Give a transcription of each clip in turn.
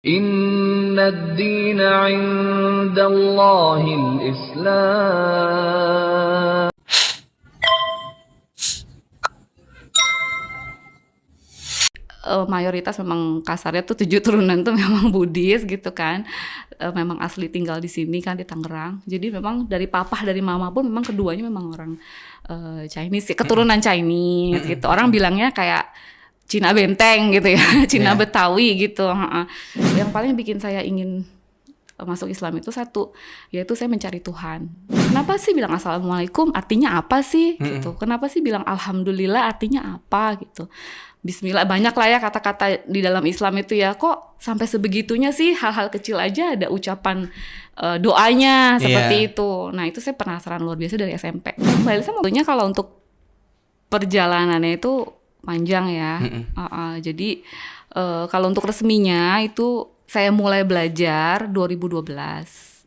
Inna ad-dina 'indallahil Islam. Mayoritas memang kasarnya tuh 7 turunan tuh memang Buddhis gitu kan. Memang asli tinggal di sini kan di Tangerang. Jadi memang dari papa dari mama pun memang keduanya memang orang Chinese, keturunan Chinese gitu. Orang bilangnya kayak Cina Benteng gitu ya, Cina Betawi gitu. Yang paling bikin saya ingin masuk Islam itu satu, yaitu saya mencari Tuhan. Kenapa sih bilang Assalamualaikum artinya apa sih gitu? Kenapa sih bilang Alhamdulillah artinya apa gitu? Bismillah, banyak lah ya kata-kata di dalam Islam itu ya. Kok sampai sebegitunya sih, hal-hal kecil aja ada ucapan doanya seperti itu. Nah itu saya penasaran luar biasa dari SMP. Mbak Elisa tentunya kalau untuk perjalanannya itu panjang ya. Jadi kalau untuk resminya itu saya mulai belajar 2012.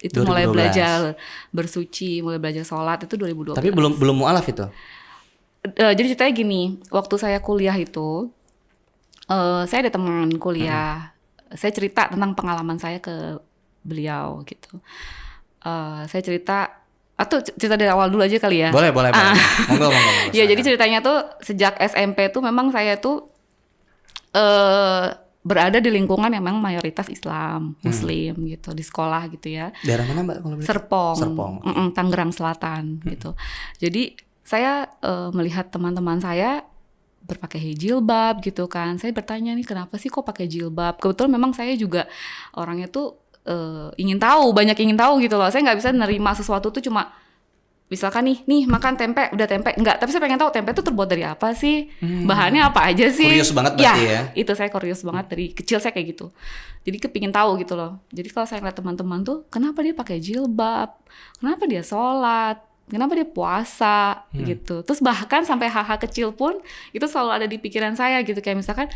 Itu 2012. mulai belajar bersuci, mulai belajar sholat itu 2012. Tapi belum mualaf itu. Jadi ceritanya gini, waktu saya kuliah itu, saya ada teman kuliah, saya cerita tentang pengalaman saya ke beliau gitu. Saya cerita, atau cerita dari awal dulu aja kali ya. Boleh. Monggo. Ya jadi ceritanya tuh sejak SMP tuh memang saya tuh berada di lingkungan yang memang mayoritas Islam, Muslim gitu, di sekolah gitu ya. Daerah mana Mbak kalau boleh? Serpong. Tangerang Selatan gitu. Jadi saya melihat teman-teman saya berpakai jilbab gitu kan. Saya bertanya nih kenapa sih kok pakai jilbab? Kebetulan memang saya juga orangnya tuh banyak ingin tahu gitu loh. Saya nggak bisa nerima sesuatu tuh cuma misalkan nih makan tempe, udah tempe. Enggak, tapi saya pengen tahu tempe itu terbuat dari apa sih? Bahannya apa aja sih? Kurius banget berarti ya? Itu saya kurius banget dari kecil saya kayak gitu. Jadi kepingin tahu gitu loh. Jadi kalau saya lihat teman-teman tuh, kenapa dia pakai jilbab? Kenapa dia sholat? Kenapa dia puasa gitu. Terus bahkan sampai hal-hal kecil pun itu selalu ada di pikiran saya gitu. Kayak misalkan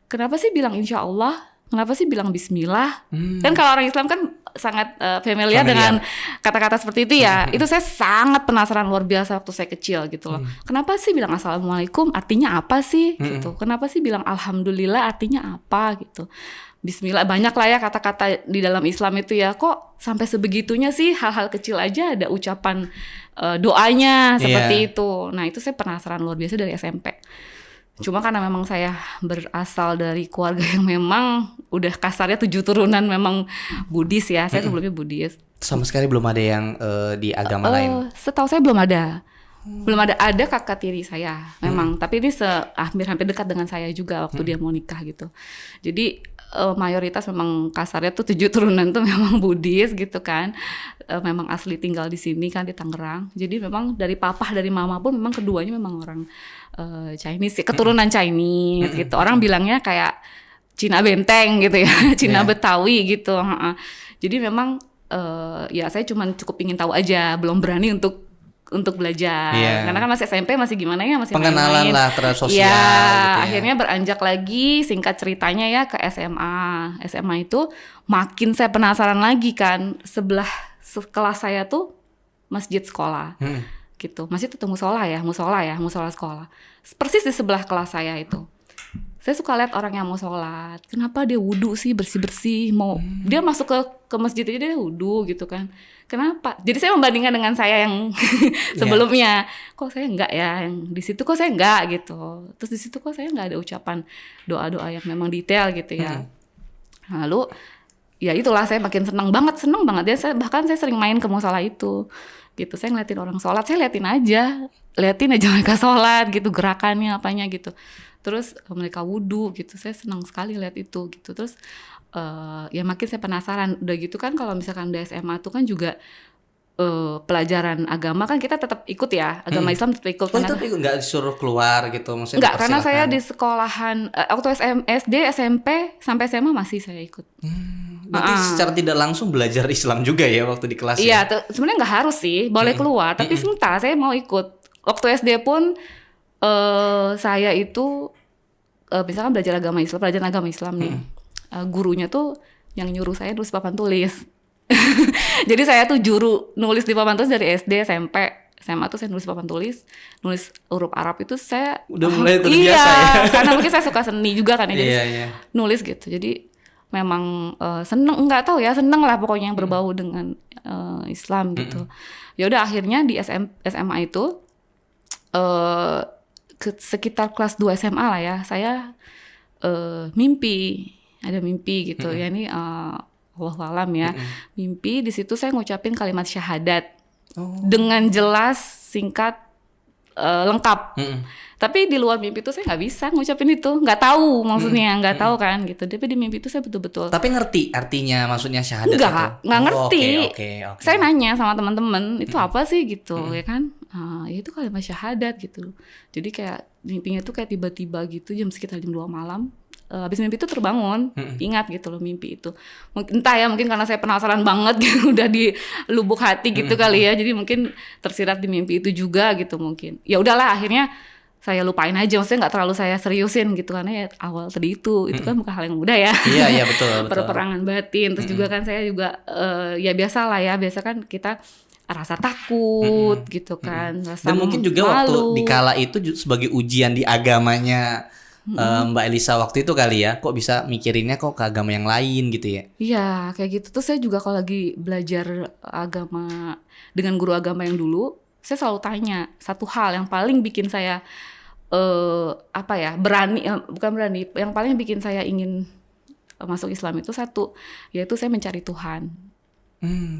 kenapa sih bilang insya Allah? Kenapa sih bilang bismillah? Kan kalau orang Islam kan sangat familiar dengan kata-kata seperti itu ya. Itu saya sangat penasaran luar biasa waktu saya kecil gitu loh. Kenapa sih bilang Assalamualaikum artinya apa sih gitu. Kenapa sih bilang Alhamdulillah artinya apa gitu. Bismillah, banyak lah ya kata-kata di dalam Islam itu ya. Kok sampai sebegitunya sih, hal-hal kecil aja ada ucapan doanya seperti itu. Nah itu saya penasaran luar biasa dari SMP. Cuma karena memang saya berasal dari keluarga yang memang udah kasarnya 7 turunan memang Buddhis ya. Saya sebelumnya Buddhis. Sama sekali belum ada yang di agama lain. Setahu saya belum ada. Belum ada kakak tiri saya memang. Tapi ini hampir dekat dengan saya juga waktu dia mau nikah gitu. Jadi mayoritas memang kasarnya tuh 7 turunan tuh memang Buddhis gitu kan. Memang asli tinggal di sini kan di Tangerang. Jadi memang dari papa dari mama pun memang keduanya memang orang Chinese, keturunan Chinese gitu. Orang bilangnya kayak Cina Benteng gitu ya, Cina Betawi gitu. Jadi memang ya saya cukup ingin tahu aja, belum berani untuk belajar. Karena kan masih SMP, masih gimana ya, masih pengenalan main-main lah terhadap sosial ya, gitu ya. akhirnya beranjak lagi singkat ceritanya ya ke SMA. SMA itu makin saya penasaran lagi kan, sebelah kelas saya tuh masjid sekolah. Gitu. Masjid itu musola sekolah. Persis di sebelah kelas saya itu. Saya suka lihat orang yang mau sholat, kenapa dia wudhu sih, bersih-bersih, dia masuk ke masjid aja dia wudhu gitu kan. Kenapa? Jadi saya membandingkan dengan saya yang sebelumnya, kok saya enggak ya, yang di situ kok saya enggak gitu. Terus di situ kok saya enggak ada ucapan doa-doa yang memang detail gitu ya. Lalu ya itulah saya makin senang banget ya. Bahkan saya sering main ke musola itu. Gitu, saya ngeliatin orang sholat, saya liatin aja mereka sholat gitu, gerakannya apanya gitu. Terus mereka wudhu gitu, saya senang sekali lihat itu gitu. Terus ya makin saya penasaran. Udah gitu kan kalau misalkan di SMA tuh kan juga pelajaran agama kan kita tetap ikut ya, agama Islam tetap ikut. Tetap ikut, nggak disuruh keluar gitu maksudnya? Enggak, karena saya di sekolahan waktu SD, SMP sampai SMA masih saya ikut. Berarti secara tidak langsung belajar Islam juga ya waktu di kelas. Iya, sebenarnya nggak harus sih, boleh keluar. Tapi sebentar saya mau ikut. Waktu SD pun saya itu misalkan belajar pelajaran agama Islam nih. Gurunya tuh yang nyuruh saya nulis papan tulis. Jadi saya tuh juru nulis di papan tulis dari SD, SMP, SMA tuh saya nulis papan tulis, nulis huruf Arab itu saya udah mulai terbiasa ya. Karena mungkin saya suka seni juga kan ya. Jadi Iya. nulis gitu. Jadi memang seneng, nggak tahu ya, seneng lah pokoknya yang berbau dengan Islam gitu. Ya udah akhirnya di SMA itu sekitar kelas 2 SMA lah ya, saya ada mimpi gitu ya, ini Wallahualam ya. Mimpi di situ saya ngucapin kalimat syahadat dengan jelas, singkat, lengkap. Tapi di luar mimpi itu saya nggak bisa ngucapin itu, nggak tahu maksudnya, nggak tahu kan gitu. Tapi di mimpi itu saya betul-betul. Tapi ngerti artinya maksudnya syahadat nggak ngerti. Oke. Saya nanya sama teman-teman itu apa sih gitu, ya kan? Ya itu kalimat syahadat gitu. Jadi kayak mimpinya tuh kayak tiba-tiba gitu sekitar jam 2 malam. Habis mimpi itu terbangun, ingat gitu loh mimpi itu. Entah ya, mungkin karena saya penasaran banget gitu, udah di lubuk hati gitu kali ya. Jadi mungkin tersirat di mimpi itu juga gitu mungkin. Ya udahlah akhirnya saya lupain aja, maksudnya nggak terlalu saya seriusin gitu, karena ya awal tadi itu kan bukan hal yang mudah ya. Iya betul. Perperangan batin, terus juga kan saya juga ya biasa lah ya, biasa kan kita rasa takut gitu kan, rasa dan mungkin juga malu. Waktu dikala itu sebagai ujian di agamanya Mbak Elisa waktu itu kali ya, kok bisa mikirinnya kok ke agama yang lain gitu ya? Iya kayak gitu. Terus saya juga kalau lagi belajar agama dengan guru agama yang dulu, saya selalu tanya satu hal yang paling bikin saya bukan berani, yang paling bikin saya ingin masuk Islam itu satu, yaitu saya mencari Tuhan.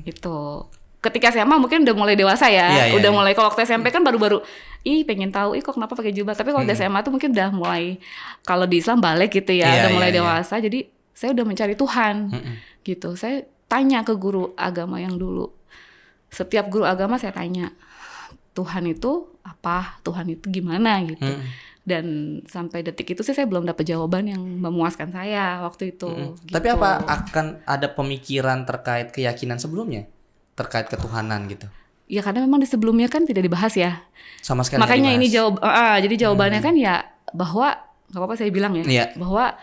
Itu ketika SMA mungkin udah mulai dewasa ya, udah mulai. Kalau waktu SMP kan baru-baru pengen tahu kok kenapa pakai jubah. Tapi kalau di SMA tuh mungkin udah mulai, kalau di Islam balik gitu ya, udah mulai dewasa. Jadi saya udah mencari Tuhan gitu. Saya tanya ke guru agama yang dulu. Setiap guru agama saya tanya, Tuhan itu apa? Tuhan itu gimana gitu. Dan sampai detik itu sih saya belum dapat jawaban yang memuaskan saya waktu itu. Gitu. Tapi apa akan ada pemikiran terkait keyakinan sebelumnya? Terkait ketuhanan gitu? Ya karena memang di sebelumnya kan tidak dibahas ya. Sama sekali. Makanya ini jadi jawabannya kan ya bahwa, gak apa-apa saya bilang ya, bahwa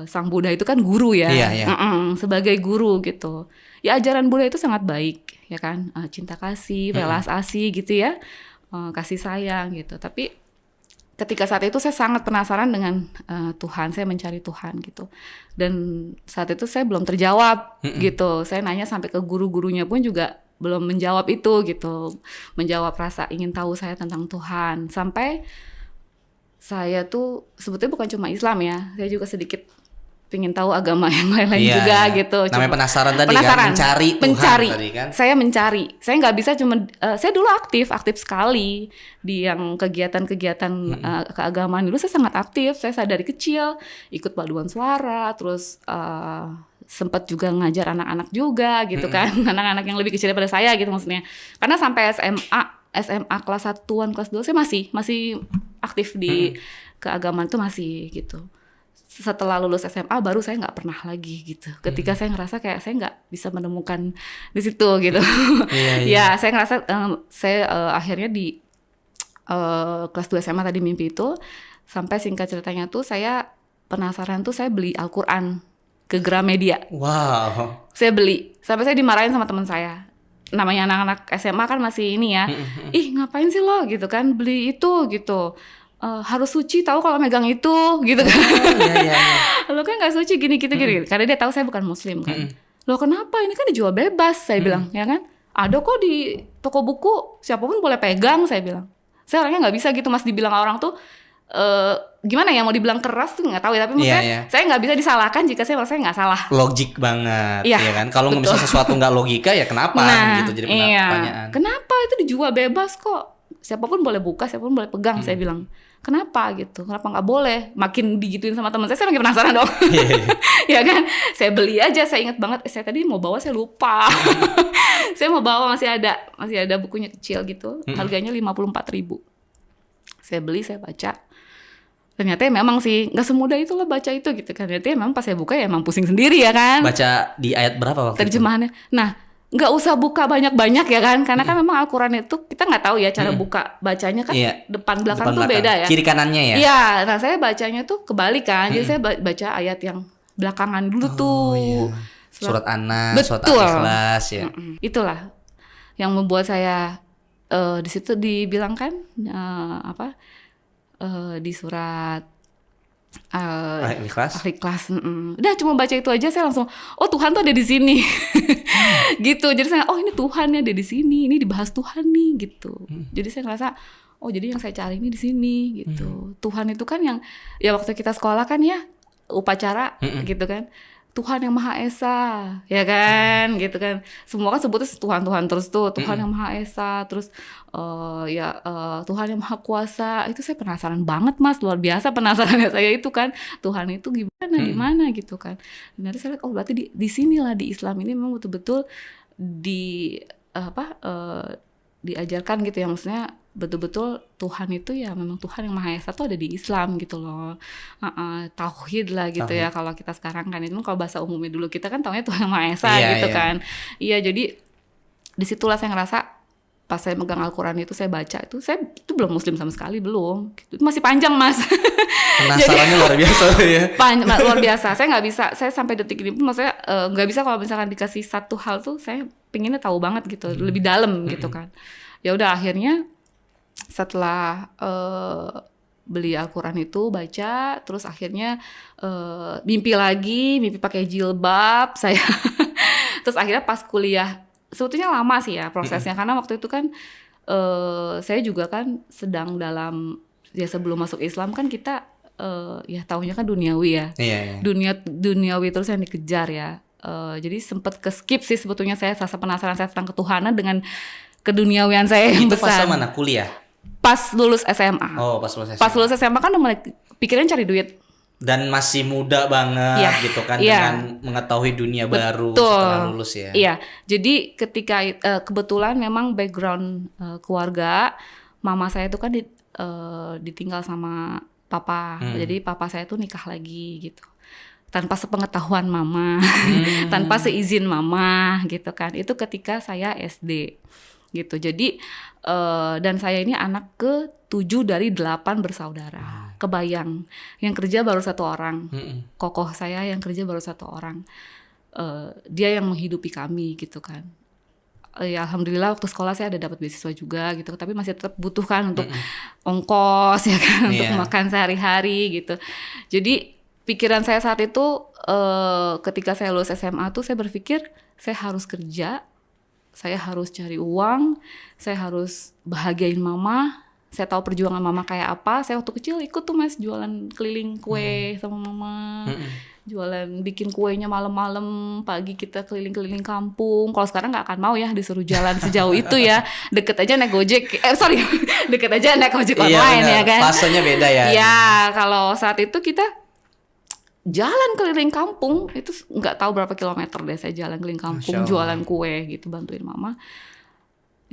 Sang Buddha itu kan guru ya, sebagai guru gitu. Ya ajaran Buddha itu sangat baik ya kan, cinta kasih, welas asih gitu ya, kasih sayang gitu. Tapi ketika saat itu saya sangat penasaran dengan Tuhan, saya mencari Tuhan gitu. Dan saat itu saya belum terjawab gitu. Saya nanya sampai ke guru-gurunya pun juga belum menjawab itu gitu. Menjawab rasa ingin tahu saya tentang Tuhan. Sampai saya tuh sebetulnya bukan cuma Islam ya, saya juga sedikit pengen tahu agama yang lain-lain juga gitu. Namanya penasaran tadi kan, mencari Tuhan tadi kan. Saya mencari. Saya nggak bisa cuma, saya dulu aktif sekali di yang kegiatan-kegiatan keagamaan dulu. Saya sangat aktif. Saya dari kecil ikut paduan suara, terus sempat juga ngajar anak-anak juga gitu kan, anak-anak yang lebih kecil daripada saya gitu maksudnya. Karena sampai SMA kelas 1-an, kelas 2 saya masih aktif di keagamaan itu masih gitu. Setelah lulus SMA baru saya nggak pernah lagi gitu. Ketika saya ngerasa kayak saya nggak bisa menemukan di situ gitu. Ya saya ngerasa akhirnya di kelas 2 SMA tadi mimpi itu, sampai singkat ceritanya tuh saya penasaran tuh, saya beli Al-Quran ke Gramedia. Wow. Saya beli, sampai saya dimarahin sama teman saya. Namanya anak-anak SMA kan masih ini ya. Ngapain sih lo gitu kan beli itu gitu. Harus suci tahu kalau megang itu gitu kan. Lo kan nggak suci gini. Karena dia tahu saya bukan muslim kan. Lo kenapa, ini kan dijual bebas saya bilang ya kan. Ada kok di toko buku, siapapun boleh pegang saya bilang. Saya orangnya nggak bisa gitu mas dibilang orang tuh gimana ya, mau dibilang keras tuh nggak tahu ya, tapi maksudnya saya nggak bisa disalahkan jika saya merasa nggak salah. Logik banget ya kan. Kalau misalnya sesuatu nggak logika ya kenapa gitu jadi pertanyaan. Kenapa itu dijual bebas kok, siapapun boleh buka, siapapun boleh pegang. Saya bilang kenapa gitu, kenapa nggak boleh? Makin digituin sama teman saya makin penasaran dong. Ya kan, saya beli aja. Saya ingat banget, saya tadi mau bawa saya lupa. Saya mau bawa masih ada bukunya kecil gitu, harganya 54.000. Saya beli, saya baca. Ternyata memang sih nggak semudah itu lah baca itu gitu kan. Ternyata memang pas saya buka ya emang pusing sendiri ya kan. Baca di ayat berapa waktu terjemahannya itu? Nah, nggak usah buka banyak-banyak ya kan, karena kan memang Al-Quran itu kita nggak tahu ya cara buka bacanya kan, depan belakang tuh beda ya, kiri kanannya ya. Iya, nah saya bacanya tuh kebalik kan, jadi saya baca ayat yang belakangan dulu surat An-Nas, surat Al-Ikhlas ya. Itulah yang membuat saya di situ dibilang kan di surat Ikhlas. Ikhlas. Udah cuma baca itu aja saya langsung, oh Tuhan tuh ada di sini. Gitu. Jadi saya, oh ini Tuhannya ada di sini, ini dibahas Tuhan nih gitu. Jadi saya ngerasa, oh jadi yang saya cari ini di sini gitu. Tuhan itu kan yang ya waktu kita sekolah kan ya upacara gitu kan. Tuhan yang Maha Esa, ya kan, gitu kan. Semua kan sebutnya Tuhan terus tuh, Tuhan yang Maha Esa, terus Tuhan yang Maha Kuasa. Itu saya penasaran banget Mas, luar biasa penasarannya saya itu kan. Tuhan itu gimana gitu kan. Benar saya lihat, oh berarti di sinilah di Islam ini memang betul-betul diajarkan gitu ya, maksudnya betul-betul Tuhan itu ya memang Tuhan yang Maha Esa tuh ada di Islam gitu loh. Tauhid lah gitu ya kalau kita sekarang kan, itu kalau bahasa umumnya dulu kita kan taunya Tuhan yang Maha Esa gitu kan. Iya, jadi disitulah saya ngerasa pas saya megang Al-Quran itu saya baca itu, saya itu belum muslim sama sekali, belum gitu. Itu masih panjang Mas. Penasarannya luar biasa ya. Luar biasa. Saya nggak bisa, saya sampai detik ini pun maksudnya nggak bisa kalau misalkan dikasih satu hal tuh saya pengennya tahu banget gitu, lebih dalam gitu kan. Ya udah akhirnya setelah beli Al-Quran itu baca, terus akhirnya mimpi pakai jilbab saya. Terus akhirnya pas kuliah, sebetulnya lama sih ya prosesnya, karena waktu itu kan saya juga kan sedang dalam ya sebelum masuk Islam kan kita ya taunya kan duniawi ya. Duniawi terus yang dikejar ya. Jadi sempat ke skip sih sebetulnya saya rasa penasaran saya tentang ketuhanan dengan keduniawian saya yang besar. Itu pas mana kuliah? Pas lulus SMA. Oh, pas lulus SMA. Pas lulus SMA kan udah mulai pikiran cari duit. Dan masih muda banget gitu kan, dengan mengetahui dunia baru setelah lulus ya. Iya, jadi ketika kebetulan memang background keluarga mama saya itu kan ditinggal sama papa. Jadi papa saya tuh nikah lagi gitu. Tanpa sepengetahuan mama, tanpa seizin mama gitu kan. Itu ketika saya SD gitu. Jadi dan saya ini anak ke-7 dari 8 bersaudara. Kebayang, yang kerja baru 1 orang. Kokoh saya yang kerja baru 1 orang. Dia yang menghidupi kami gitu kan. Ya alhamdulillah waktu sekolah saya ada dapat beasiswa juga gitu, tapi masih tetap butuhkan untuk ongkos ya kan, untuk makan sehari-hari gitu. Jadi pikiran saya saat itu ketika saya lulus SMA tuh saya berpikir saya harus kerja, saya harus cari uang, saya harus bahagiain mama. Saya tahu perjuangan mama kayak apa. Saya waktu kecil ikut tuh Mas jualan keliling kue sama mama. Jualan bikin kuenya malam-malam, pagi kita keliling-keliling kampung. Kalau sekarang nggak akan mau ya disuruh jalan sejauh itu ya. Deket aja naik Gojek. Deket aja naik ojek online ya kan. Fasenya beda ya. Iya, kalau saat itu kita jalan keliling kampung itu nggak tahu berapa kilometer deh saya jalan keliling kampung jualan kue gitu, bantuin mama.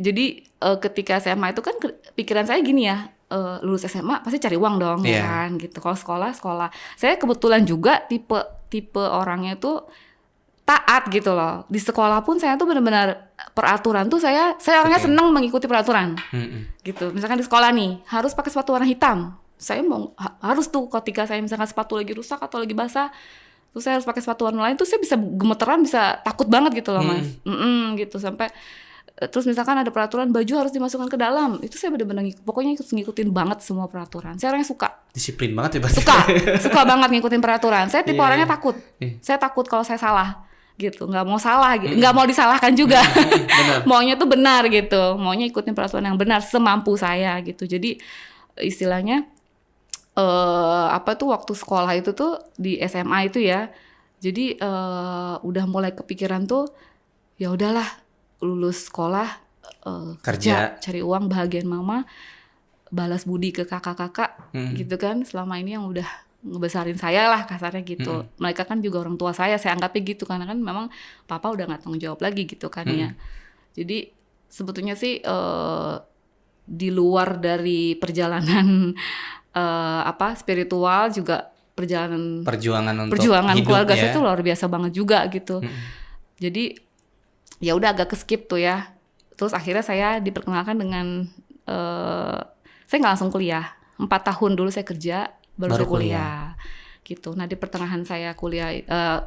Jadi ketika SMA itu kan pikiran saya gini ya, lulus SMA pasti cari uang dong ya kan gitu. Kalau sekolah saya kebetulan juga tipe orangnya tuh taat gitu loh. Di sekolah pun saya tuh benar-benar peraturan tuh saya orangnya seneng mengikuti peraturan gitu. Misalkan di sekolah nih harus pakai sepatu warna hitam, saya harus tuh ketika saya misalkan sepatu lagi rusak atau lagi basah, terus saya harus pakai sepatu warna lain, tuh saya bisa gemeteran, bisa takut banget gitu loh Mas. Gitu sampai terus misalkan ada peraturan baju harus dimasukkan ke dalam, itu saya benar-benar pokoknya ngikutin banget semua peraturan. Saya orangnya suka disiplin banget ya berarti. Suka banget ngikutin peraturan. Saya tipe orangnya takut. Saya takut kalau saya salah gitu, nggak mau salah gitu, nggak mau disalahkan juga. Maunya tuh benar gitu, maunya ikutin peraturan yang benar semampu saya gitu. Jadi istilahnya waktu sekolah itu tuh di SMA itu ya, jadi udah mulai kepikiran tuh ya udahlah lulus sekolah, kerja, cari uang, bahagian mama, balas budi ke kakak-kakak gitu kan, selama ini yang udah ngebesarin saya lah kasarnya gitu. Mereka kan juga orang tua saya anggapnya gitu, karena kan memang papa udah nggak tanggung jawab lagi gitu kan ya. Jadi sebetulnya sih di luar dari perjalanan spiritual juga perjuangan keluarga saya tuh luar biasa banget juga gitu. Jadi ya udah agak keskip tuh ya. Terus akhirnya saya diperkenalkan dengan saya nggak langsung kuliah. 4 tahun dulu saya kerja baru saya kuliah. Gitu. Nah di pertengahan saya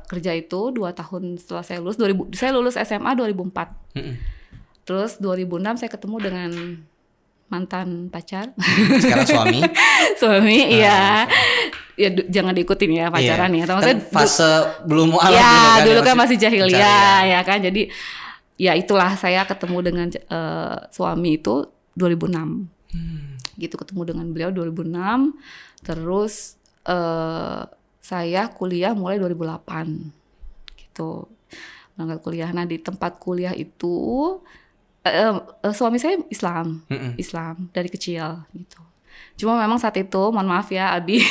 kerja itu 2 tahun setelah saya lulus, saya lulus SMA 2004. Terus 2006 saya ketemu dengan mantan pacar. Sekarang suami. Iya. ya jangan diikutin ya pacaran ya. Atau Kan maksudnya fase belum mualaf ya dulu dulu kan masih pencarian. jahiliyah ya kan. Jadi ya itulah saya ketemu dengan suami itu 2006. Gitu, ketemu dengan beliau 2006. Terus saya kuliah mulai 2008 gitu, berangkat kuliah. Nah di tempat kuliah itu suami saya Islam dari kecil gitu. Cuma memang saat itu, mohon maaf ya Abi,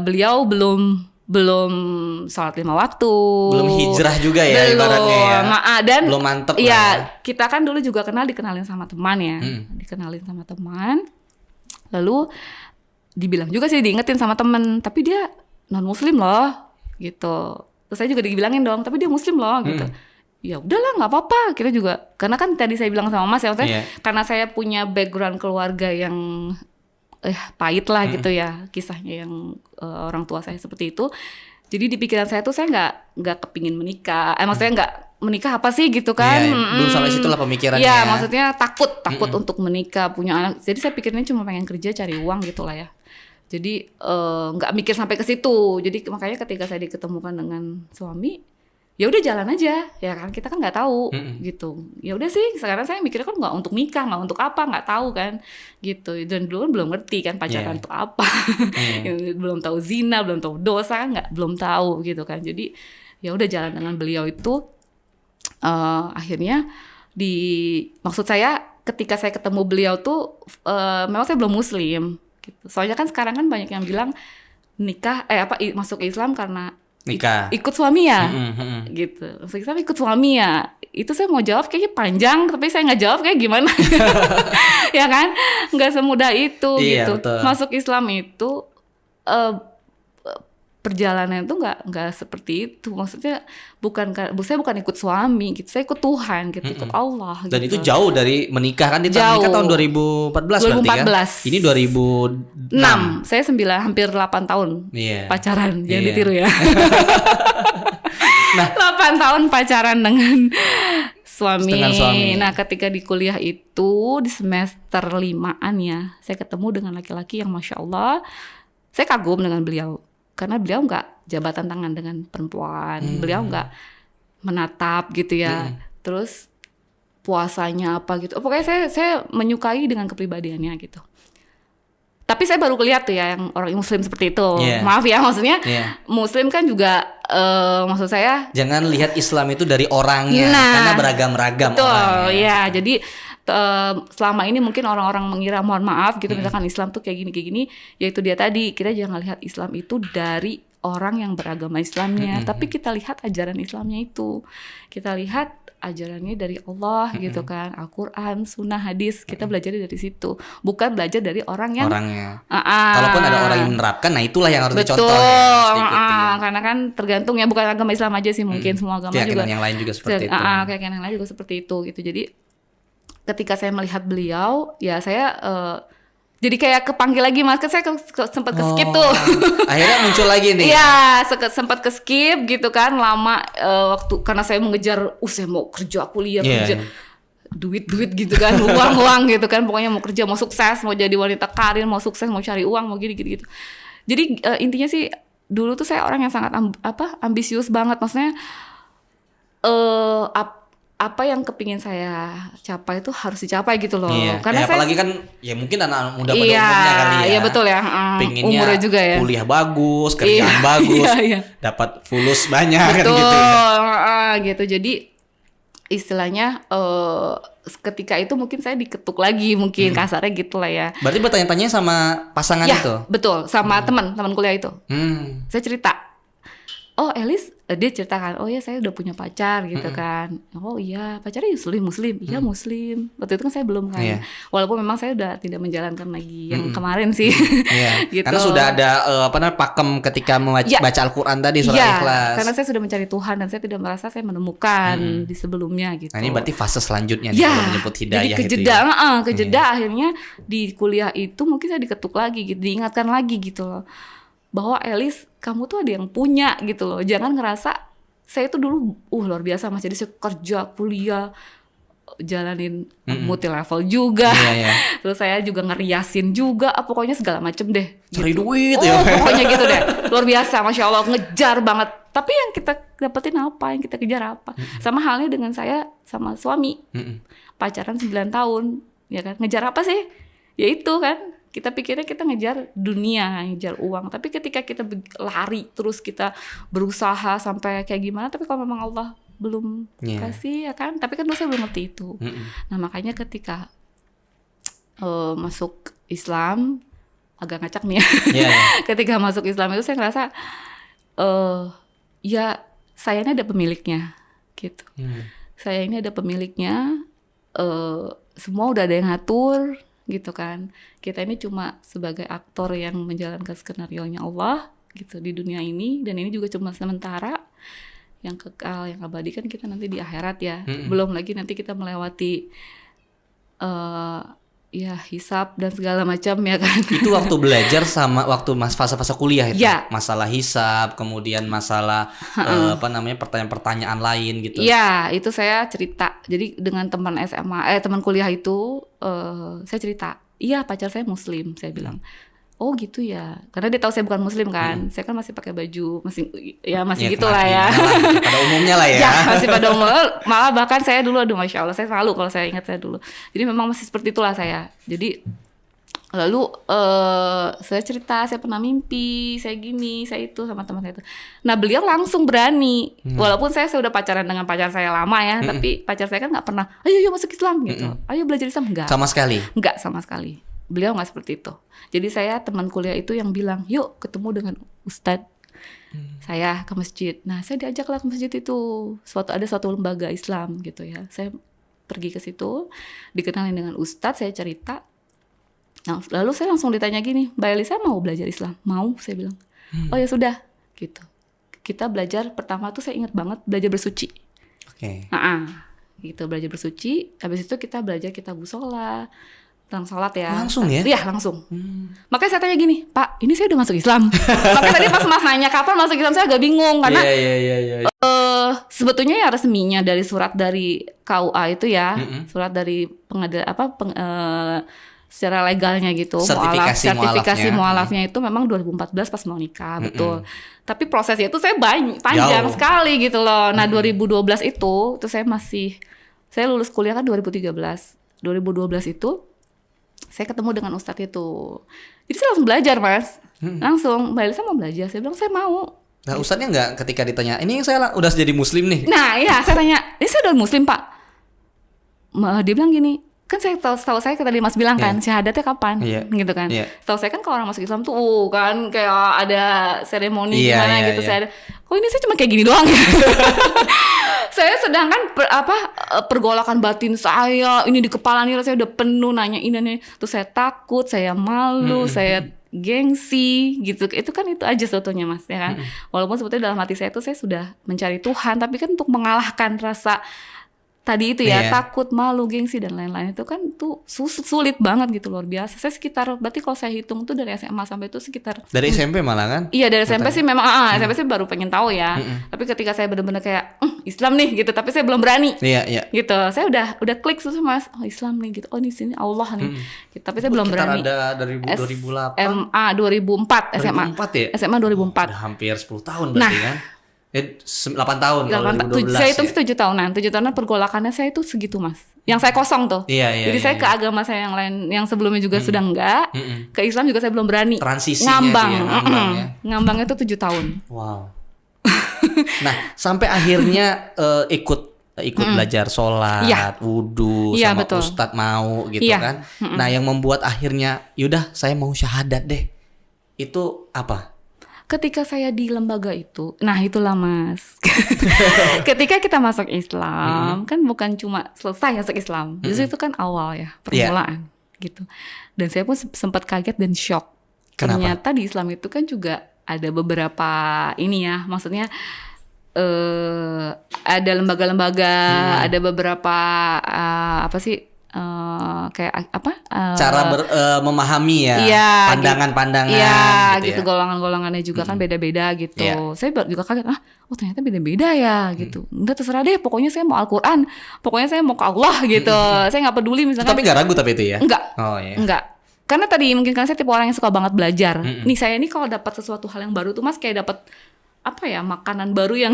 beliau belum sholat 5 waktu, Belum hijrah juga ya ibaratnya ya. Dan belum mantep ya, lah ya. kita kan dulu juga dikenalin sama teman ya, dikenalin sama teman, lalu dibilang juga sih, diingetin sama temen, tapi dia non muslim loh gitu. Terus saya juga dibilangin dong, tapi dia muslim loh gitu. Ya udahlah nggak apa-apa, kita juga, karena kan tadi saya bilang sama Mas ya, maksudnya karena saya punya background keluarga yang pahit lah gitu ya, kisahnya yang orang tua saya seperti itu. Jadi di pikiran saya tuh saya nggak kepingin menikah, maksudnya nggak menikah apa sih gitu kan. Belum sampai situ lah pemikirannya. Iya, maksudnya takut untuk menikah, punya anak. Jadi saya pikirnya cuma pengen kerja, cari uang gitu lah ya. Jadi nggak mikir sampai ke situ. Jadi makanya ketika saya diketemukan dengan suami, ya udah jalan aja ya kan, kita kan nggak tahu gitu. Ya udah sih, sekarang saya mikirnya kan nggak untuk nikah, nggak untuk apa, nggak tahu kan gitu. Dan dulu kan belum ngerti kan pacaran untuk apa. Belum tahu zina, belum tahu dosa kan, belum tahu gitu kan. Jadi ya udah jalan dengan beliau itu. Akhirnya maksud saya ketika saya ketemu beliau tuh memang saya belum muslim gitu. Soalnya kan sekarang kan banyak yang bilang nikah masuk Islam karena nikah ikut suami ya gitu. Masuk Islam ikut suami ya. Itu saya mau jawab kayaknya panjang, tapi saya nggak jawab kayak gimana. Ya kan, nggak semudah itu gitu. Betul. Masuk Islam itu perjalanan itu nggak seperti itu. Maksudnya saya bukan ikut suami gitu, saya ikut Tuhan gitu, ikut Allah. Dan gitu. itu jauh dari menikah kan? Kita menikah tahun 2014 berarti kan? Ini 2006. Saya hampir 8 tahun pacaran, jangan ditiru ya. 8 tahun pacaran dengan suami. Nah ketika di kuliah itu di semester 5-an ya, saya ketemu dengan laki-laki yang Masya Allah, saya kagum dengan beliau. Karena beliau nggak jabatan tangan dengan perempuan, beliau nggak menatap gitu ya. Terus puasanya apa gitu. Pokoknya saya menyukai dengan kepribadiannya gitu. Tapi saya baru lihat tuh ya yang orang Muslim seperti itu. Maaf ya, maksudnya Muslim kan juga maksud saya. Jangan lihat Islam itu dari orangnya, karena beragam-ragam orangnya. Ya, jadi selama ini mungkin orang-orang mengira, mohon maaf gitu, misalkan Islam tuh kayak gini, yaitu dia tadi, kita jangan lihat Islam itu dari orang yang beragama Islamnya, tapi kita lihat ajaran Islamnya itu, kita lihat ajarannya dari Allah gitu kan, Al-Quran, Sunnah, Hadis, kita belajar dari situ, bukan belajar dari orangnya. Kalaupun ada orang yang menerapkan, nah itulah yang harus dicontoh. Karena kan tergantung ya, bukan agama Islam aja sih, mungkin semua agama juga. Keyakinan yang lain juga seperti itu. Keyakinan yang lain juga seperti itu gitu. Jadi ketika saya melihat beliau, ya saya jadi kayak kepanggil lagi, Mas, kan saya sempat ke-skip tuh. Akhirnya muncul lagi nih. Iya, sempat ke-skip gitu kan, lama waktu karena saya mengejar, saya mau kerja, kuliah, kerja. Duit gitu kan, uang gitu kan, pokoknya mau kerja, mau sukses, mau jadi wanita karir, mau sukses, mau cari uang, mau gitu. Jadi intinya sih dulu tuh saya orang yang sangat ambisius banget, maksudnya apa yang kepingin saya capai itu harus dicapai gitu loh. Karena apalagi kan ya mungkin anak muda pada umumnya kali ya. Iya betul ya. Pengennya umurnya juga ya. Kuliah bagus, kerjaan bagus, dapat fulus banyak betul, kan gitu ya. Gitu. Jadi istilahnya ketika itu mungkin saya diketuk lagi, mungkin kasarnya gitu lah ya. Berarti bertanya-tanya sama pasangan itu? Betul, sama teman kuliah itu. Saya cerita. Oh Elis, dia ceritakan, oh ya saya udah punya pacar gitu kan. Oh iya, pacarnya muslim. Iya muslim. Waktu itu kan saya belum kan. Walaupun memang saya udah tidak menjalankan lagi yang kemarin sih. Gitu. Karena sudah ada pakem ketika baca Al-Quran tadi, surah Ikhlas. Karena saya sudah mencari Tuhan dan saya tidak merasa saya menemukan di sebelumnya gitu. Nah ini berarti fase selanjutnya nih, kalau menyebut hidayah jadi kejeda akhirnya di kuliah itu mungkin saya diketuk lagi gitu, diingatkan lagi gitu loh. Bahwa Elis, kamu tuh ada yang punya gitu loh. Jangan ngerasa saya itu dulu luar biasa Mas. Jadi saya kerja, kuliah, jalanin multi level juga. Iya. Terus saya juga ngeriasin juga, pokoknya segala macem deh. Cari duit Oh, ya. pokoknya gitu deh. Luar biasa, Masya Allah, ngejar banget. Tapi yang kita dapetin apa, yang kita kejar apa? Sama halnya dengan saya sama suami. Pacaran 9 tahun, ya kan? Ngejar apa sih? Ya itu kan. Kita pikirnya kita ngejar dunia, ngejar uang. Tapi ketika kita lari terus kita berusaha sampai kayak gimana, tapi kalau memang Allah belum kasih, ya kan? Tapi kan saya belum ngerti itu. Nah, makanya ketika masuk Islam, agak ngacak nih ya. Ketika masuk Islam itu saya ngerasa ya saya ini ada pemiliknya gitu. Saya ini ada pemiliknya, semua udah ada yang ngatur gitu kan. Kita ini cuma sebagai aktor yang menjalankan skenario-nya Allah gitu di dunia ini, dan ini juga cuma sementara. Yang kekal, yang abadi kan kita nanti di akhirat ya. Belum lagi nanti kita melewati ya hisab dan segala macam ya kan. Itu waktu belajar sama waktu fase-fase kuliah itu. Ya. Masalah hisab, kemudian masalah pertanyaan-pertanyaan lain gitu. Iya, itu saya cerita. Jadi dengan teman SMA, teman kuliah itu saya cerita. Iya, pacar saya muslim, saya bilang. Oh gitu ya, karena dia tahu saya bukan muslim kan. Saya kan masih pakai baju, masih gitulah ya. Pada umumnya lah ya. Ya, masih pada umum. Malah bahkan saya dulu, aduh Masya Allah, saya selalu kalau saya ingat saya dulu. Jadi memang masih seperti itulah saya. Jadi lalu saya cerita, saya pernah mimpi, saya gini, saya itu sama teman saya itu. Nah beliau langsung berani, walaupun saya sudah pacaran dengan pacar saya lama ya, tapi pacar saya kan nggak pernah, ayo masuk Islam gitu, ayo belajar Islam, enggak. Sama sekali? Enggak sama sekali. Beliau nggak seperti itu. Jadi saya teman kuliah itu yang bilang, yuk ketemu dengan Ustadz. Saya ke masjid. Nah saya diajaklah ke masjid itu. Ada suatu lembaga Islam gitu ya. Saya pergi ke situ, dikenalin dengan Ustadz, saya cerita. Nah, lalu saya langsung ditanya gini, Mbak Elisa mau belajar Islam? Mau, saya bilang. Oh ya sudah, gitu. Kita belajar pertama tuh saya ingat banget belajar bersuci. Oke. Gitu belajar bersuci. Habis itu kita belajar kitab sholat. Tentang sholat ya. Langsung ya? Iya langsung. Makanya saya tanya gini, Pak, ini saya udah masuk Islam. Makanya tadi pas Mas nanya kapan masuk Islam, saya agak bingung karena sebetulnya ya resminya dari surat dari KUA itu ya, surat dari secara legalnya gitu, sertifikasi mualafnya itu memang 2014 pas mau nikah, betul. Tapi prosesnya itu saya panjang sekali gitu loh. Nah 2012 itu saya lulus kuliah kan 2013. 2012 itu saya ketemu dengan Ustadz itu. Jadi saya langsung belajar, Mas. Langsung, Mbak Elisa mau belajar? Saya bilang, saya mau. Nah, Ustadznya nggak ketika ditanya, ini saya udah jadi muslim nih? Nah, iya, saya tanya, ini saya udah muslim, Pak. Dia bilang gini, kan saya tahu saya tadi Mas bilang kan, syahadatnya kapan? Gitu kan. Tahu saya kan kalau orang masuk Islam tuh kan kayak ada seremoni gimana gitu. Saya kok ini saya cuma kayak gini doang gitu. Saya sedangkan pergolakan batin saya ini di kepala nih saya udah penuh nanya ini. Terus saya takut, saya malu, saya gengsi gitu. Itu aja sebetulnya Mas ya kan. Walaupun sebetulnya dalam hati saya itu saya sudah mencari Tuhan, tapi kan untuk mengalahkan rasa tadi itu ya, takut, malu, gengsi dan lain-lain itu kan tuh sulit banget gitu, luar biasa. Saya berarti kalau saya hitung tuh dari SMA sampai itu sekitar dari SMP malah kan? Iya dari SMP sih memang SMP sih baru pengen tahu ya. Tapi ketika saya benar-benar kayak Islam nih gitu, tapi saya belum berani. Iya. Gitu. Saya udah klik terus Mas, oh Islam nih gitu. Oh di sini Allah nih. Gitu. Tapi saya belum berani. Ada dari 2008. SMA 2004 SMA. 2004 ya? SMA 2004. Udah hampir 10 tahun berarti kan? 8 tahun kalau 2012 saya hitung 7 tahunan. 7 tahunan pergolakannya saya itu segitu Mas. Yang saya kosong tuh. Jadi saya ke agama saya yang lain, yang sebelumnya juga sudah enggak. Ke Islam juga saya belum berani. Transisinya ngambangnya tuh 7 tahun. Wow. Nah sampai akhirnya ikut belajar sholat, wudhu, sama betul. Ustadz mau gitu kan. Nah yang membuat akhirnya yaudah saya mau syahadat deh. Itu apa? Ketika saya di lembaga itu, nah itulah Mas. Ketika kita masuk Islam, kan bukan cuma selesai masuk Islam. Justru itu kan awal ya, permulaan gitu. Dan saya pun sempat kaget dan shock. Kenapa? Ternyata di Islam itu kan juga ada beberapa ini ya, maksudnya ada lembaga-lembaga, ada beberapa kayak apa? Cara memahami ya, iya, pandangan-pandangan iya, gitu ya. Golongan-golongannya juga kan beda-beda gitu. Saya juga kaget, oh ternyata beda-beda ya gitu. Udah terserah deh, pokoknya saya mau Al-Quran, pokoknya saya mau ke Allah gitu. Saya nggak peduli misalkan. Tapi nggak ragu tapi itu ya? Enggak, oh, iya. enggak. Karena tadi mungkin kan saya tipe orang yang suka banget belajar. Nih saya ini kalau dapat sesuatu hal yang baru tuh Mas kayak dapat apa ya, makanan baru yang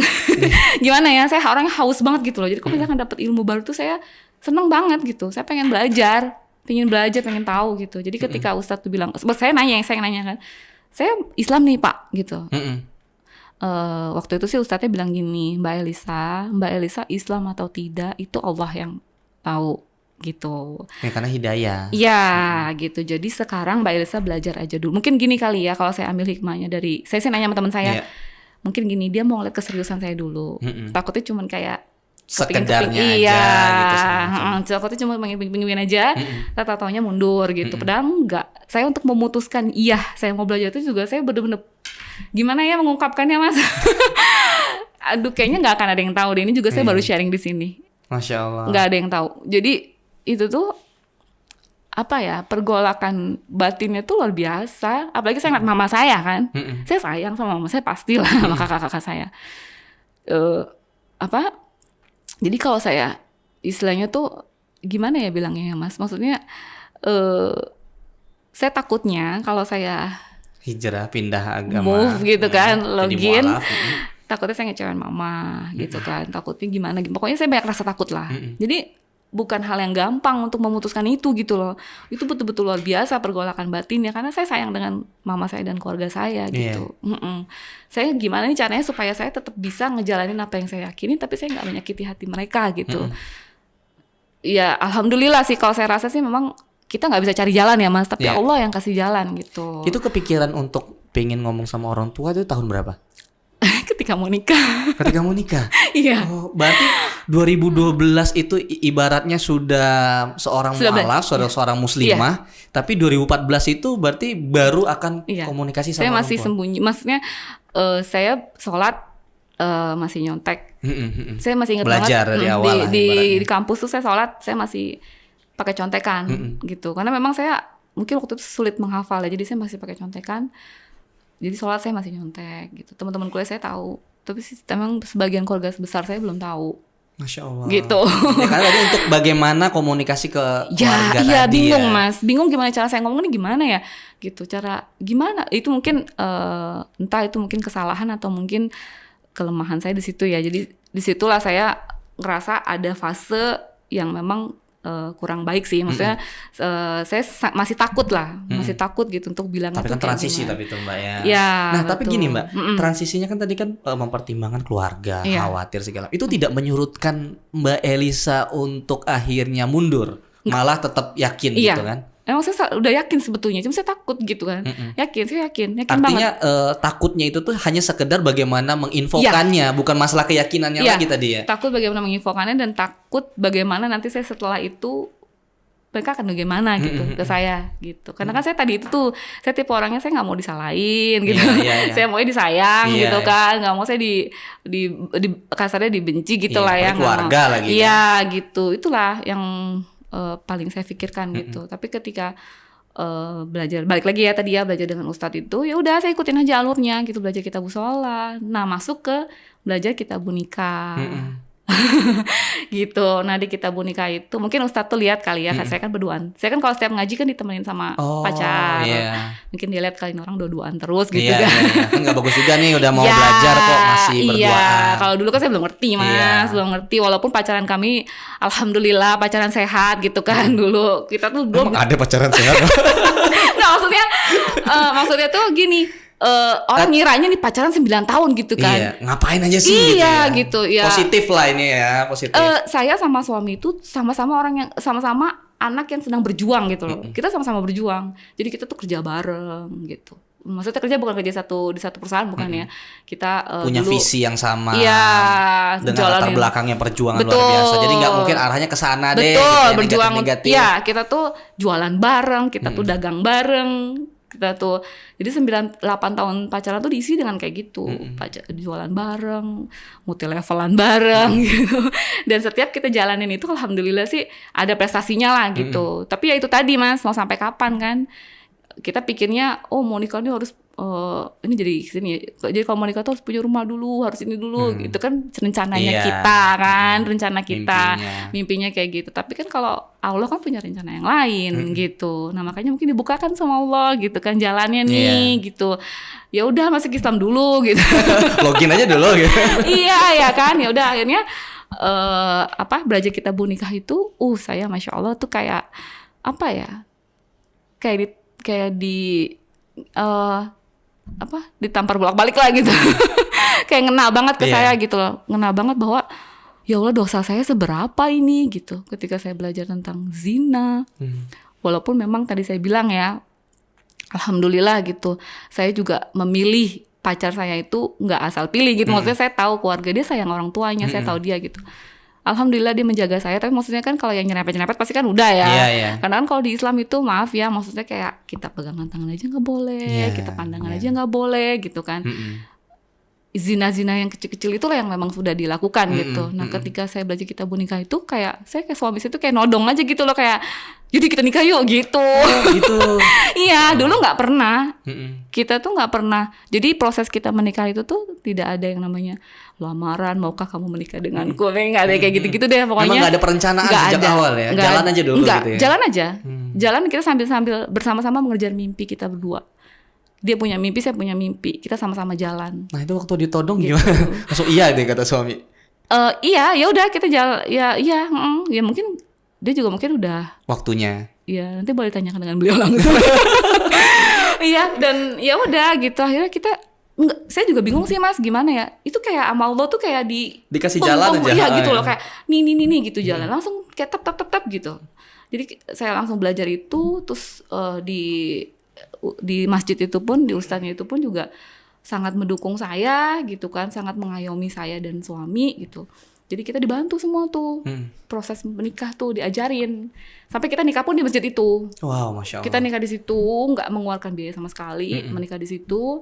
gimana ya, saya orangnya haus banget gitu loh. Jadi kalau misalkan dapat ilmu baru tuh saya seneng banget gitu. Saya pengen belajar, pengen tahu gitu. Jadi ketika Ustadz tuh bilang, saya nanya kan, saya Islam nih Pak gitu. Waktu itu sih Ustadznya bilang gini, Mbak Elisa Islam atau tidak itu Allah yang tahu gitu. Ya karena hidayah. Iya gitu. Jadi sekarang Mbak Elisa belajar aja dulu. Mungkin gini kali ya kalau saya ambil hikmahnya dari, saya sih nanya sama teman saya. Mungkin gini, dia mau lihat keseriusan saya dulu. Takutnya cuman kayak sekedarnya aja gitu. Takutnya cuma pengen aja. Taunya mundur gitu. Padahal enggak. Saya untuk memutuskan saya mau belajar itu juga saya bener-bener gimana ya mengungkapkannya Mas. Aduh kayaknya nggak akan ada yang tahu deh. Ini juga saya baru sharing di sini. Masya Allah. Nggak ada yang tahu. Jadi itu tuh apa ya, pergolakan batinnya tuh luar biasa. Apalagi saya ngeliat mama saya kan. Saya sayang sama mama saya pastilah sama kakak-kakak saya. Jadi kalau saya istilahnya tuh gimana ya bilangnya ya Mas. Maksudnya saya takutnya kalau saya hijrah pindah agama, move gitu kan, login. Takutnya saya ngecewain mama gitu kan. Takutnya gimana. Pokoknya saya banyak rasa takut lah. Jadi bukan hal yang gampang untuk memutuskan itu gitu loh. Itu betul-betul luar biasa pergolakan batinnya. Karena saya sayang dengan mama saya dan keluarga saya gitu. Saya gimana nih caranya supaya saya tetap bisa ngejalanin apa yang saya yakini. Tapi saya gak menyakiti hati mereka gitu. Ya alhamdulillah sih kalau saya rasa sih memang kita gak bisa cari jalan ya Mas. Tapi Allah yang kasih jalan gitu. Itu kepikiran untuk pengen ngomong sama orang tua itu tahun berapa? Ketika mau nikah. Iya. Oh, berarti 2012 itu ibaratnya sudah seorang mualaf, seorang muslimah. Tapi 2014 itu berarti baru akan komunikasi sama orang tua. Saya masih sembunyi. Maksudnya saya sholat masih nyontek. Saya masih ingat belajar banget dari awal di kampus tuh saya sholat, saya masih pakai contekan gitu. Karena memang saya mungkin waktu itu sulit menghafal ya. Jadi saya masih pakai contekan. Jadi sholat saya masih nyontek gitu. Teman-teman kuliah saya tahu. Tapi memang sebagian keluarga besar saya belum tahu. Masya Allah. Gitu. Ya, karena tadi untuk bagaimana komunikasi ke keluarga tadi ya. Iya bingung Mas. Bingung gimana cara saya ngomong ini gimana ya. Gitu. Cara gimana. Itu mungkin entah itu mungkin kesalahan atau mungkin kelemahan saya di situ ya. Jadi disitulah saya ngerasa ada fase yang memang kurang baik sih, maksudnya saya masih takut lah, masih takut gitu untuk bilang. Tapi kan transisi tapi itu Mbak ya. Nah betul. Tapi gini Mbak, transisinya kan tadi kan mempertimbangkan keluarga, khawatir segala. Itu tidak menyurutkan Mbak Elisa untuk akhirnya mundur, malah tetap yakin gitu kan? Emang saya udah yakin sebetulnya, cuma saya takut gitu kan. Saya yakin artinya banget. Takutnya itu tuh hanya sekedar bagaimana menginfokannya, bukan masalah keyakinannya lagi tadi ya. Takut bagaimana menginfokannya dan takut bagaimana nanti saya setelah itu mereka akan bagaimana gitu ke saya gitu. Karena kan saya tadi itu tuh saya tipe orangnya saya nggak mau disalahin gitu. Saya maunya disayang gitu kan, nggak mau saya di kasarnya dibenci gitu lah ya. Keluarga lagi. Iya gitu, itulah yang paling saya pikirkan gitu. Tapi ketika belajar balik lagi ya tadi ya, belajar dengan Ustadz itu ya udah saya ikutin aja alurnya gitu, belajar kitab sholat. Nah masuk ke belajar kitab nikah. Gitu. Nah di kitab nikah itu mungkin Ustadz tuh lihat kali ya, saya kan berduaan. Saya kan kalau setiap ngaji kan ditemenin sama pacar. Mungkin dia lihat kali orang dua-duaan terus gitu kan. Kan gak bagus juga nih udah mau belajar kok masih berduaan. Kalau dulu kan saya belum ngerti Mas, belum ngerti. Walaupun pacaran kami alhamdulillah pacaran sehat gitu kan dulu. Kita tuh belum ada pacaran sehat. Nah maksudnya tuh gini. Orang ngiranya nih pacaran 9 tahun gitu kan. Iya, ngapain aja sih gitu ya. Positif lah ini ya, positif. Saya sama suami itu sama-sama orang yang sama-sama anak yang sedang berjuang gitu loh. Kita sama-sama berjuang. Jadi kita tuh kerja bareng gitu. Maksudnya kerja bukan kerja di satu perusahaan bukan ya. Kita punya dulu, visi yang sama. Iya, dengan latar belakangnya perjuangan luar biasa. Jadi nggak mungkin arahnya ke sana deh. Betul, gitu, berjuang. Negatif. Iya, kita tuh jualan bareng, kita tuh dagang bareng. kita tuh. Jadi 8 tahun pacaran tuh diisi dengan kayak gitu. Jualan bareng, multi-levelan bareng gitu. Dan setiap kita jalanin itu alhamdulillah sih ada prestasinya lah gitu. Tapi ya itu tadi Mas, mau sampai kapan kan? Kita pikirnya mau nikah ini harus ini jadi sini ya. Jadi kalau mau nikah tuh harus punya rumah dulu, harus ini dulu gitu kan rencananya kita kan, rencana kita, mimpinya kayak gitu. Tapi kan kalau Allah kan punya rencana yang lain gitu. Nah, makanya mungkin dibukakan sama Allah gitu kan jalannya nih gitu. Ya udah masuk Islam dulu gitu. Login aja dulu gitu. Iya ya kan. Ya udah akhirnya belajar Kitabun Nikah itu saya Masya Allah tuh kayak apa ya? Kayak ditampar bolak-balik lah gitu. Kayak ngena banget ke saya gitu loh. Ngena banget bahwa ya Allah dosa saya seberapa ini gitu. Ketika saya belajar tentang zina. Walaupun memang tadi saya bilang ya, alhamdulillah gitu. Saya juga memilih pacar saya itu nggak asal pilih gitu. Maksudnya saya tahu keluarga dia sayang orang tuanya, saya tahu dia gitu. Alhamdulillah dia menjaga saya, tapi maksudnya kan kalau yang nyerempet-nyerempet pasti kan udah ya. Karena kan kalau di Islam itu maaf ya, maksudnya kayak kita pegangan tangan aja nggak boleh, kita pandangan aja nggak boleh gitu kan. Zina-zina yang kecil-kecil itulah yang memang sudah dilakukan gitu. Nah ketika saya belajar Kitabun Nikah itu kayak saya kayak suami saya itu kayak nodong aja gitu loh, kayak jadi kita nikah yuk gitu. Iya, dulu nggak pernah. Kita tuh nggak pernah. Jadi proses kita menikah itu tuh tidak ada yang namanya lamaran, maukah kamu menikah denganku? Nggak ada kayak gitu-gitu deh pokoknya. Memang nggak ada perencanaan sejak awal ya. Jalan aja dulu gitu ya. Jalan aja. Jalan kita sambil bersama-sama mengejar mimpi kita berdua. Dia punya mimpi, saya punya mimpi. Kita sama-sama jalan. Nah itu waktu ditodong gitu. Gimana? Langsung iya deh kata suami. Iya, ya udah kita jalan. Ya mungkin dia juga mungkin udah waktunya. Iya, nanti boleh tanyakan dengan beliau langsung. Iya, dan ya udah gitu. Akhirnya kita saya juga bingung sih Mas, gimana ya? Itu kayak sama Allah tuh kayak dikasih jalan aja. Iya gitu loh, kayak nih gitu jalan. Langsung kayak tap gitu. Jadi saya langsung belajar itu, terus di masjid itu pun, di ustadznya itu pun juga sangat mendukung saya gitu kan, sangat mengayomi saya dan suami gitu. Jadi kita dibantu semua tuh proses menikah tuh diajarin. Sampai kita nikah pun di masjid itu. Wow, Masya Allah. Kita nikah di situ, nggak mengeluarkan biaya sama sekali. Menikah di situ,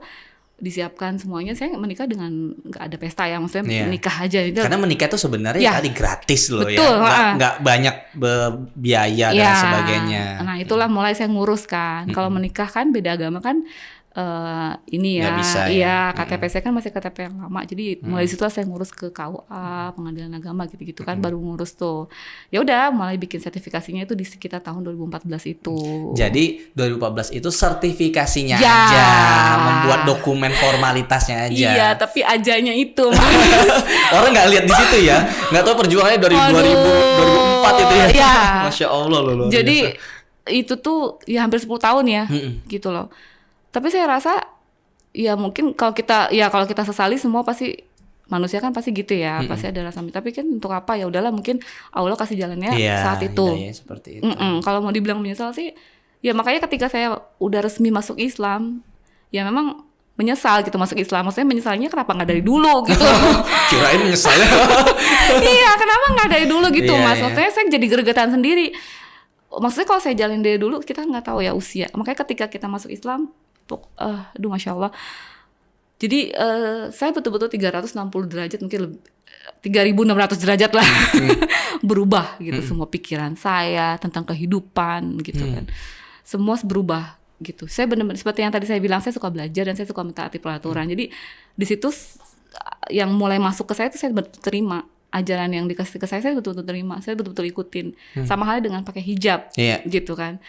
disiapkan semuanya. Saya menikah dengan nggak ada pesta ya, maksudnya menikah aja. Karena menikah itu sebenarnya tadi gratis loh. Betul, ya. Nggak banyak biaya dan sebagainya. Nah itulah mulai saya ngurus kan. Kalau menikah kan beda agama kan. Ini ya, bisa, iya KTP saya kan masih KTP yang lama, jadi mulai situ saya ngurus ke KUA, pengadilan agama gitu-gitu kan, baru ngurus tuh. Ya udah, mulai bikin sertifikasinya itu di sekitar tahun 2014 itu. Jadi 2014 itu sertifikasinya aja, membuat dokumen formalitasnya aja. Iya, tapi ajanya itu. Orang nggak lihat di situ ya, nggak tahu perjuangannya dari 2004 itu ya. Iya. Masya Allah loh. Jadi itu tuh ya hampir 10 tahun ya, gitu loh. Tapi saya rasa ya mungkin kalau kita sesali semua pasti manusia kan pasti gitu ya, pasti ada rasa. Tapi kan untuk apa, ya udahlah, mungkin Allah kasih jalannya saat itu. Iya, seperti itu. Kalau mau dibilang menyesal sih, ya makanya ketika saya udah resmi masuk Islam, ya memang menyesal gitu masuk Islam. Maksudnya menyesalnya kenapa nggak dari dulu gitu. Kirain menyesalnya. Iya, kenapa nggak dari dulu gitu Mas. Maksudnya saya jadi gregetan sendiri. Maksudnya kalau saya jalin dari dulu, kita nggak tahu ya usia. Makanya ketika kita masuk Islam, aduh Masya Allah. Jadi saya betul-betul 360 derajat, mungkin 3.600 derajat lah berubah gitu. Semua pikiran saya tentang kehidupan gitu kan, semua berubah gitu. Saya benar-benar seperti yang tadi saya bilang, saya suka belajar dan saya suka mentaati peraturan. Jadi di situ yang mulai masuk ke saya itu saya betul terima ajaran yang dikasih ke saya betul-betul terima, saya betul-betul ikutin. Sama halnya dengan pakai hijab gitu kan.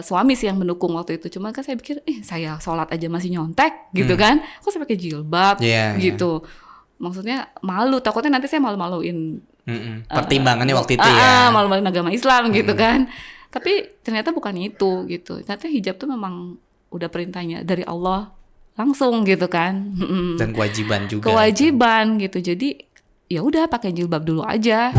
Suami sih yang mendukung waktu itu, cuma kan saya pikir saya sholat aja masih nyontek gitu kan, kok saya pakai jilbab gitu. Maksudnya malu, takutnya nanti saya malu-maluin pertimbangannya waktu itu ya, malu-maluin agama Islam gitu kan. Tapi ternyata bukan itu gitu. Ternyata hijab tuh memang udah perintahnya dari Allah langsung gitu kan. Dan kewajiban juga. Kewajiban gitu. Jadi ya udah pakai jilbab dulu aja.